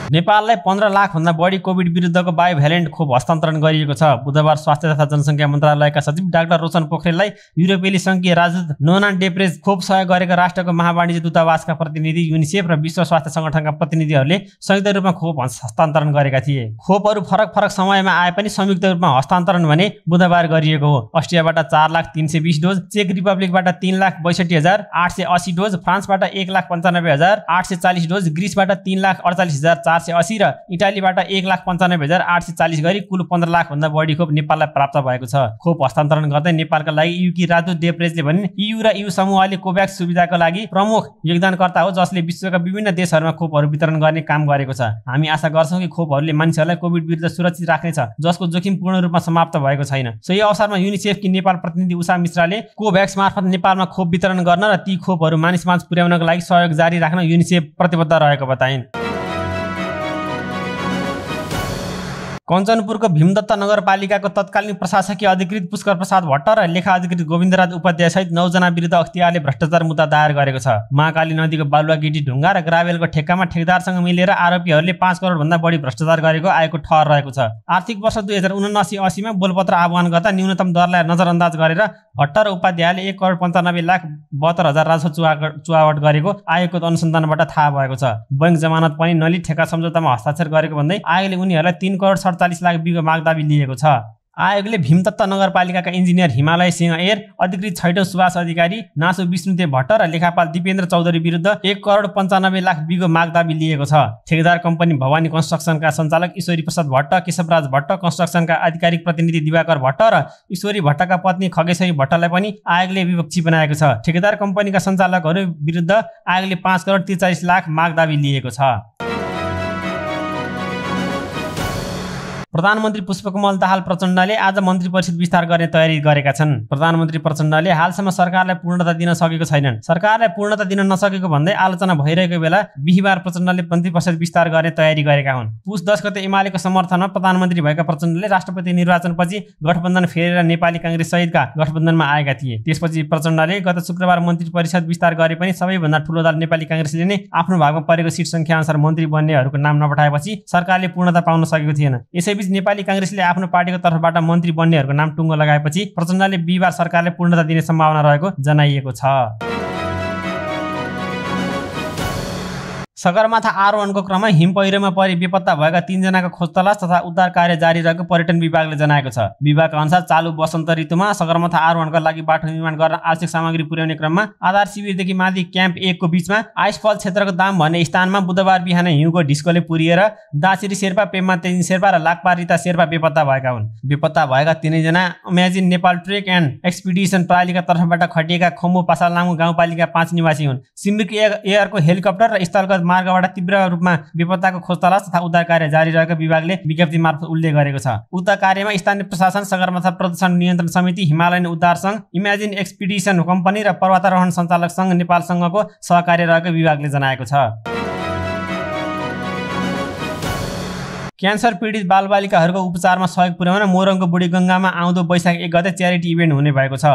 Speaker 1: नेपाललाई 15 लाख भन्दा बढी कोभिड विरुद्धको बायोभ्यालेन्ट खोप हस्तान्तरण गरिएको छ। बुधबार स्वास्थ्य तथा जनसङ्ख्या मन्त्रालयका सचिव डाक्टर रोशन पोखरेललाई युरोपेली सङ्घीय राजदूत नोना डेप्रेज खोप सहयोग गरेका राष्ट्रको महावाणिज्य दूतावासका प्रतिनिधि, युनिसेफ र विश्व स्वास्थ्य सङ्गठनका प्रतिनिधिहरूले संयुक्त रूपमा खोप हस्तान्तरण गरेका थिए। खोपहरू फरक फरक समयमा आए पनि संयुक्त रूपमा हस्तान्तरण भने बुधबार गरिएको हो। अस्ट्रियाबाट 4,320 डोज, चेक रिपब्लिकबाट 3,62,880 डोज, फ्रान्सबाट 1,95,840 डोज, ग्रिसबाट 3,48,480 र इटालीबाट 1,95,840 गरी कुल 15 लाख भन्दा बढी खोप नेपाललाई प्राप्त भएको छ। खोप हस्तान्तरण गर्दै नेपालका लागि युकी राजदूत डेप्रेजले भनिन्, EU र EU समूहले कोभ्याक्स सुविधाका लागि प्रमुख योगदानकर्ता हो जसले विश्वका विभिन्न देशहरूमा खोपहरू वितरण गर्ने काम गरेको छ। हामी आशा गर्छौँ कि खोपहरूले मानिसहरूलाई कोभिड विरुद्ध सुरक्षित राख्नेछ जसको जोखिम पूर्ण रूपमा समाप्त भएको छैन। सोही अवसरमा युनिसेफकी नेपाल प्रतिनिधि उषा मिश्राले कोभ्याक्स मार्फत नेपालमा खोप वितरण गर्न र ती खोपहरू मानिसमाझ पुर्याउनका लागि सहयोग जारी राख्न युनिसेफ प्रतिबद्ध रहेको बताइन्। कञ्चनपुरको भीमदत्त नगरपालिकाको तत्कालीन प्रशासकीय अधिकृत पुष्कर प्रसाद भट्ट र लेखा अधिकृत गोविन्दराज उपाध्याय सहित 9 जना विरुद्ध अख्तियारले भ्रष्टाचार मुद्दा दायर गरेको छ। महाकाली नदीको बालुवा गिटी ढुङ्गा र ग्राभेलको ठेक्कामा ठेकदारसँग मिलेर आरोपीहरूले 5 करोड भन्दा बढी भ्रष्टाचार गरेको आएको ठहर रहेको छ। आर्थिक वर्ष 2079-80 मा बोलपत्र आह्वान गर्दा न्यूनतम दरलाई नजरअन्दाज गरेर भट्ट र उपाध्यायले 1,95,72,000 राजस्व चुहावट गरेको आयोगको अनुसन्धानबाट थाहा भएको छ। बैंक जमानत पनि नलिई ठेक्का सम्झौतामा हस्ताक्षर गरेको भन्दै आयोगले उनीहरूलाई 3,47 लाख बिघो मागदाबी लिएको छ। आयोगले भीमदत्त नगरपालिकाका इन्जिनियर हिमालय सिंह एर, अधिकृत छैटौं सुभाष अधिकारी, नासु विष्णुदेव भट्ट र लेखापाल दिपेन्द्र चौधरी विरुद्ध 1,95 लाख बिघो मागदाबी लिएको छ। ठेकेदार कम्पनी भवानी कन्स्ट्रक्सनका सञ्चालक ईश्वरी प्रसाद भट्ट, केशवराज भट्ट, कन्स्ट्रक्सनका आधिकारिक प्रतिनिधि दिवाकर भट्ट र ईश्वरी भट्टका पत्नी खगेश्वरी भट्टलाई पनि आयोगले विपक्षी बनाएको छ। ठेकेदार कम्पनीका सञ्चालकहरू विरुद्ध आयोगले 5,43 लाख मागदाबी लिएको छ। प्रधानमन्त्री पुष्पकमल दाहाल प्रचण्डले आज मन्त्री परिषद विस्तार गर्ने तयारी गरेका छन्। प्रधानमन्त्री प्रचण्डले हालसम्म सरकारलाई पूर्णता दिन सकेको छैनन्। सरकारलाई पूर्णता दिन नसकेको भन्दै आलोचना भइरहेको बेला बिहीबार प्रचण्डले मन्त्री परिषद विस्तार गर्ने तयारी गरेका हुन्। पुस 10 गते एमालेको समर्थनमा प्रधानमन्त्री भएका प्रचण्डले राष्ट्रपति निर्वाचनपछि गठबन्धन फेरेर नेपाली कांग्रेस सहितका गठबन्धनमा आएका थिए। त्यसपछि प्रचण्डले गत शुक्रबार मन्त्री परिषद विस्तार गरे पनि सबैभन्दा ठूलो दल नेपाली कांग्रेसले नै आफ्नो भागमा परेको सिट संख्या अनुसार मन्त्री बन्नेहरूको नाम नपठाएपछि सरकारले पूर्णता पाउन सकेको थिएन। यसैबीच नेपाली कांग्रेसले आफ्नो पार्टीको तर्फबाट मन्त्री बन्नेहरूको नाम टुङ्गो लगाएपछि प्रचण्डले बिहीबार सरकारले पूर्णता दिने सम्भावना रहेको जनाइएको छ। सगरमाथा आरोहणको क्रममा हिम पहिरोमा परि बेपत्ता भएका 3 जनाको खोज तलास तथा उद्धार कार्य जारी रहेको पर्यटन विभागले जनाएको छ। विभागका अनुसार चालु वसन्त ऋतुमा सगरमाथा आरोहणका लागि बाटो निर्माण गर्न आवश्यक सामग्री पुर्याउने क्रममा आधार शिविरदेखि माथि क्याम्प 1 को बीचमा आइसफल क्षेत्रको दाम भन्ने स्थानमा बुधबार बिहान हिउँको ढिस्कोले पुरिएर दासिरी शेर्पा, पेम्मा तेजिङ शेर्पा र लाक्पा रिता शेर्पा बेपत्ता भएका हुन्। बेपत्ता भएका 3 जना imagine Nepal trek and expedition प्रणालीका तर्फबाट खटिएका खम्बु पासालनामु गाउँपालिका 5 निवासी हुन्। सिम्रिक एयरको हेलिकप्टर र स्थलगत मार्गबाट तीव्र रूपमा बेपत्ताको खोज तलास तथा उद्धार कार्य जारी रहेको विभागले विज्ञप्ति मार्फत उल्लेख गरेको छ। उक्त कार्यमा स्थानीय प्रशासन, सगरमाथा प्रदूषण नियन्त्रण समिति, हिमालयन उद्धार संघ, इमेजिन एक्सपिडिसन कम्पनी र पर्वतारोहण सञ्चालक संघ नेपाल संघको सहकार्य रहेको विभागले जनाएको छ। क्यान्सर पीडित बालबालिकाहरूको उपचारमा सहयोग पुर्याउन मोरङको बुढीगङ्गामा आउँदो वैशाख 1 गते च्यारिटी इभेन्ट हुने भएको छ।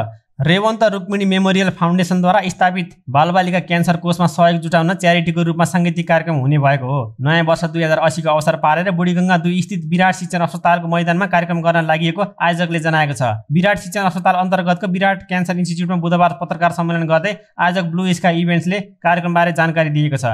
Speaker 1: रेवन्त रुक्मिणी मेमोरियल फाउन्डेसनद्वारा स्थापित बालबालिका क्यान्सर कोषमा सहयोग जुटाउन च्यारिटीको रूपमा साङ्गीतिक कार्यक्रम हुने भएको हो। नयाँ वर्ष 2080 को अवसर पारेर बुढीगङ्गा 2 स्थित विराट शिक्षण अस्पतालको मैदानमा कार्यक्रम गर्न लागि आयोजकले जनाएको छ। विराट शिक्षण अस्पताल अन्तर्गतको विराट क्यान्सर इन्स्टिच्युटमा बुधबार पत्रकार सम्मेलन गर्दै आयोजक ब्लू स्काई इभेन्ट्सले कार्यक्रमबारे जानकारी दिएको छ।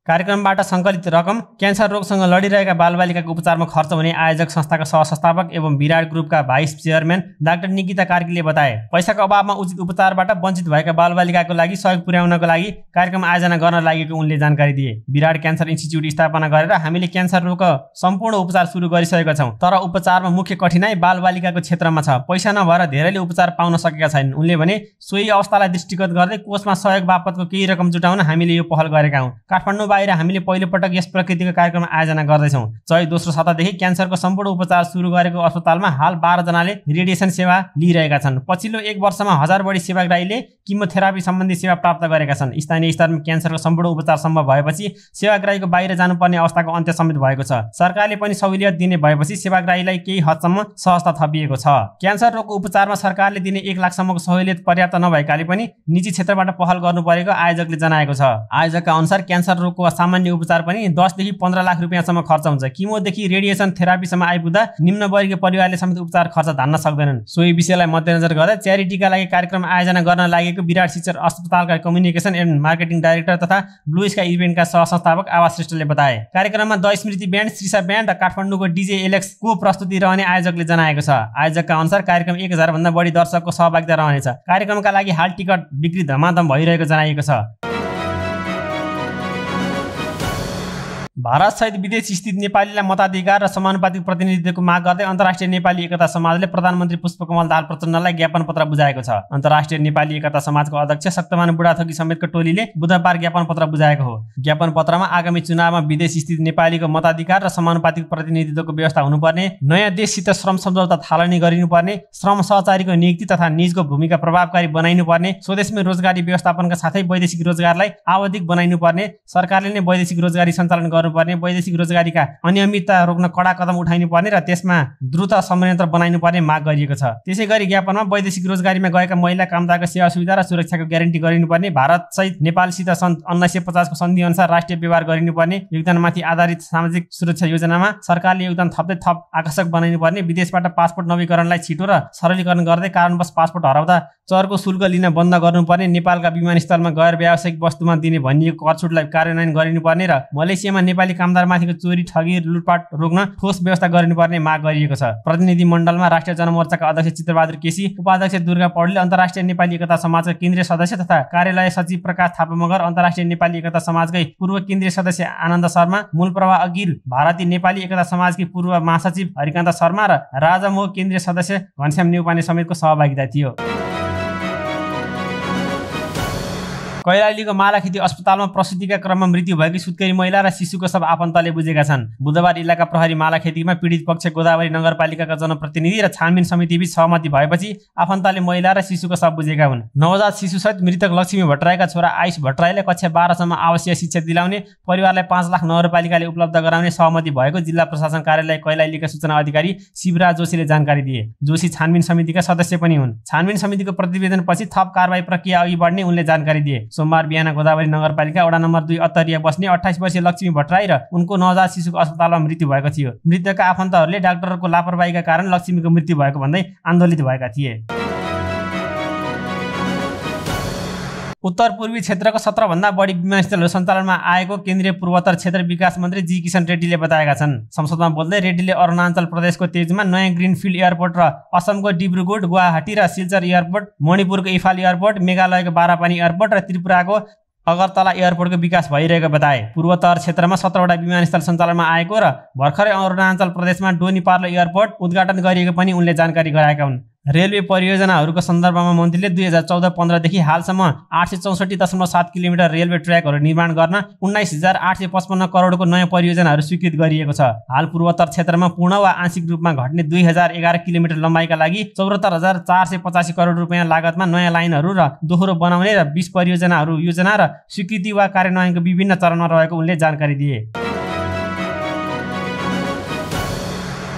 Speaker 1: कार्यक्रमबाट सङ्कलित रकम क्यान्सर रोगसँग लडिरहेका बालबालिकाको उपचारमा खर्च हुने आयोजक संस्थाका सहसंस्थापक एवं विराट ग्रुपका भाइस चेयरम्यान डाक्टर निकिता कार्कीले बताए। पैसाको अभावमा उचित उपचारबाट वञ्चित भएका बालबालिकाको लागि सहयोग पुर्याउनको लागि कार्यक्रम आयोजना गर्न लागेको उनले जानकारी दिए। विराट क्यान्सर इन्स्टिच्युट स्थापना गरेर हामीले क्यान्सर रोगको सम्पूर्ण उपचार सुरु गरिसकेका छौँ, तर उपचारमा मुख्य कठिनाइ बालबालिकाको क्षेत्रमा छ। पैसा नभएर धेरैले उपचार पाउन सकेका छैनन्। उनले भने सोही अवस्थालाई दृष्टिगत गर्दै कोषमा सहयोग बापतको केही रकम जुटाउन हामीले यो पहल गरेका हौँ। काठमाडौँ बाहिर हामीले पहिलोपटक यस प्रकृतिको कार्यक्रम आयोजना गर्दैछौँ। चैत दोस्रो सातादेखि क्यान्सरको सम्पूर्ण उपचार सुरु गरेको अस्पतालमा हाल 12 जनाले रेडिएसन सेवा लिइरहेका छन्। पछिल्लो 1 वर्षमा 1000 बढी सेवाग्राहीले किमोथेरापी सम्बन्धी सेवा प्राप्त गरेका छन्। स्थानीय स्तरमा क्यान्सरको सम्पूर्ण उपचार सम्भव भएपछि सेवाग्राहीको बाहिर जानुपर्ने अवस्थाको अन्त्य समेत भएको छ। सरकारले पनि सहुलियत दिने भएपछि सेवाग्राहीलाई केही हदसम्म सहजता थपिएको छ। क्यान्सर रोगको उपचारमा सरकारले दिने 1 लाखसम्मको सहुलियत पर्याप्त नभएकाले पनि निजी क्षेत्रबाट पहल गर्नु परेको आयोजकले जनाएको छ। आयोजकका अनुसार क्यान्सर रोगको सामान्य उपचार पनि 10 देखि 15 लाख रुपियाँसम्म खर्च हुन्छ। किमोदेखि रेडिएसन थेरापीसम्म आइपुग्दा निम्न वर्गीय परिवारले समेत उपचार खर्च धान्न सक्दैनन्। सोही विषयलाई मध्यनजर गर्दै च्यारिटीका लागि कार्यक्रम आयोजना गर्न लागेको विराट शिक्षर अस्पतालका कम्युनिकेसन एन्ड मार्केटिङ डाइरेक्टर तथा ब्लू स्काई इभेन्टका सहसंस्थापक आवास श्रेष्ठले बताए। कार्यक्रममा the Smriti band, Shreesha band र काठमाडौँको डीजे एलेक्स को प्रस्तुति रहने आयोजकले जनाएको छ। आयोजकका अनुसार कार्यक्रम 1000 भन्दा बढी दर्शकको सहभागिता रहनेछ। कार्यक्रमका लागि हाल टिकट बिक्री धमाधम भइरहेको जनाइएको छ। भारतसहित विदेश स्थित नेपालीलाई मताधिकार र समानुपातिक प्रतिनिधित्वको माग गर्दै अन्तर्राष्ट्रिय नेपाली एकता समाजले प्रधानमन्त्री पुष्पकमल दाहाल प्रचण्डलाई ज्ञापन पत्र बुझाएको छ। अन्तर्राष्ट्रिय नेपाली एकता समाजको अध्यक्ष शक्तमान बुढाथोकी समेतको टोलीले बुधबार ज्ञापन पत्र बुझाएको हो। ज्ञापन पत्रमा आगामी चुनावमा विदेश स्थित नेपालीको मताधिकार र समानुपातिक प्रतिनिधित्वको व्यवस्था हुनुपर्ने, नयाँ देशसित श्रम सम्झौता थालनी गरिनुपर्ने, श्रम सहचारीको नियुक्ति तथा निजको भूमिका प्रभावकारी बनाइनुपर्ने, स्वदेशमै रोजगारी व्यवस्थापनका साथै वैदेशिक रोजगारलाई आवधिक बनाइनुपर्ने, सरकारले नै वैदेशिक रोजगारी सञ्चालन गर्नुपर्ने, वैदेशिक रोजगारीका अनियमितता रोक्न कडा कदम उठाइनुपर्ने र त्यसमा द्रुत संयन्त्र बनाइनुपर्ने माग गरिएको छ। त्यसैगरी ज्ञापनमा वैदेशिक रोजगारीमा गएका महिला कामदारको सेवा सुविधा र सुरक्षाको ग्यारेन्टी गरिनुपर्ने, भारतसहित नेपालसित सन् 1950 को सन्धि अनुसार राष्ट्रिय व्यवहार गरिनुपर्ने, योगदानमाथि आधारित सामाजिक सुरक्षा योजनामा सरकारले योगदान थप्दै थप आकर्षक बनाइनुपर्ने, विदेशबाट पासपोर्ट नवीकरणलाई छिटो र सरलीकरण गर्दै कारणवश पासपोर्ट हराउँदा चरको शुल्क लिन बन्द गर्नुपर्ने, नेपालका विमानस्थलमा गैर व्यावसायिक वस्तुमा दिने भनिएको कर छुटलाई कार्यान्वयन गरिनुपर्ने र मलेसियामा नेपाली कामदारमाथिको चोरी, ठगी, लुटपाट रोक्न ठोस व्यवस्था गरिनुपर्ने माग गरिएको छ। प्रतिनिधि मण्डलमा राष्ट्रिय जनमोर्चाका अध्यक्ष चित्रबहादुर केसी, उपाध्यक्ष दुर्गा पौडेल, अन्तर्राष्ट्रिय नेपाली एकता समाजका केन्द्रीय सदस्य तथा कार्यालय सचिव प्रकाश थापा मगर, अन्तर्राष्ट्रिय नेपाली एकता समाजकै पूर्व केन्द्रीय सदस्य आनन्द शर्मा, मूलप्रवाह अघिल भारतीय नेपाली एकता समाजकी पूर्व महासचिव हरिकान्त शर्मा र राजामोह केन्द्रीय सदस्य घनश्याम नेउपाने समेतको सहभागिता थियो। कैलालीको मालाखेती अस्पतालमा प्रसुतिका क्रममा मृत्यु भएकी सुत्केरी महिला र शिशुको शव आफन्तले बुझेका छन्। बुधबार इलाका प्रहरी मालाखेतीमा पीडित पक्ष गोदावरी नगरपालिकाका जनप्रतिनिधि र छानबिन समितिबीच सहमति भएपछि आफन्तले महिला र शिशुको शव बुझेका हुन्। नवजात शिशुसहित मृतक लक्ष्मी भट्टराईका छोरा आयुष भट्टराईले कक्षा 12 सम्म आवश्यक शिक्षा दिलाउने, परिवारलाई 5 लाख नगरपालिकाले उपलब्ध गराउने सहमति भएको जिल्ला प्रशासन कार्यालय कैलालीका सूचना अधिकारी शिवराज जोशीले जानकारी दिए। जोशी छानबिन समितिका सदस्य पनि हुन्। छानबिन समितिको प्रतिवेदनपछि थप कारबाही प्रक्रिया अघि बढ्ने उनले जानकारी दिए। सोमबार बिहान गोदावरी नगरपालिका वडा नम्बर 2 अत्तरिया बस्ने 28 वर्षीय लक्ष्मी भट्टराई र उनको नवजात शिशुको अस्पतालमा मृत्यु भएको थियो। मृतकका आफन्तहरूले डाक्टरको लापरवाहीका कारण लक्ष्मीको मृत्यु भएको भन्दै आन्दोलित भएका थिए। उत्तर पूर्वी क्षेत्रको 17 भन्दा बढी विमानस्थलहरू सञ्चालनमा आएको केन्द्रीय पूर्वोत्तर क्षेत्र विकास मन्त्री जी किशन रेड्डीले बताएका छन्। संसदमा बोल्दै रेड्डीले अरुणाचल प्रदेशको तेजमा नयाँ ग्रिनफिल्ड एयरपोर्ट र असमको डिब्रुगढ, गुवाहाटी र सिल्चर एयरपोर्ट, मणिपुरको इम्फाल एयरपोर्ट, मेघालयको बारापानी एयरपोर्ट र त्रिपुराको अगरतला एयरपोर्टको विकास भइरहेको बताए। पूर्वोत्तर क्षेत्रमा 17वटा विमानस्थल सञ्चालनमा आएको र भर्खरै अरुणाचल प्रदेशमा डोनी पार्लो एयरपोर्ट उद्घाटन गरिएको पनि उनले जानकारी गराएका हुन्। रेलवे परियोजनाहरूको सन्दर्भमा मन्त्रीले 2014-15 देखि हालसम्म 864.7 किलोमिटर रेलवे ट्र्याकहरू निर्माण गर्न 19,855 करोडको नयाँ परियोजनाहरू स्वीकृत गरिएको छ। हाल पूर्वोत्तर क्षेत्रमा पूर्ण वा आंशिक रूपमा घट्ने 2011 किलोमिटर लम्बाइका लागि 74,485 करोड रुपियाँ लागतमा नयाँ लाइनहरू र दोहोरो बनाउने र 20 परियोजनाहरू योजना र स्वीकृति वा कार्यान्वयनको विभिन्न चरणमा रहेको उनले जानकारी दिए।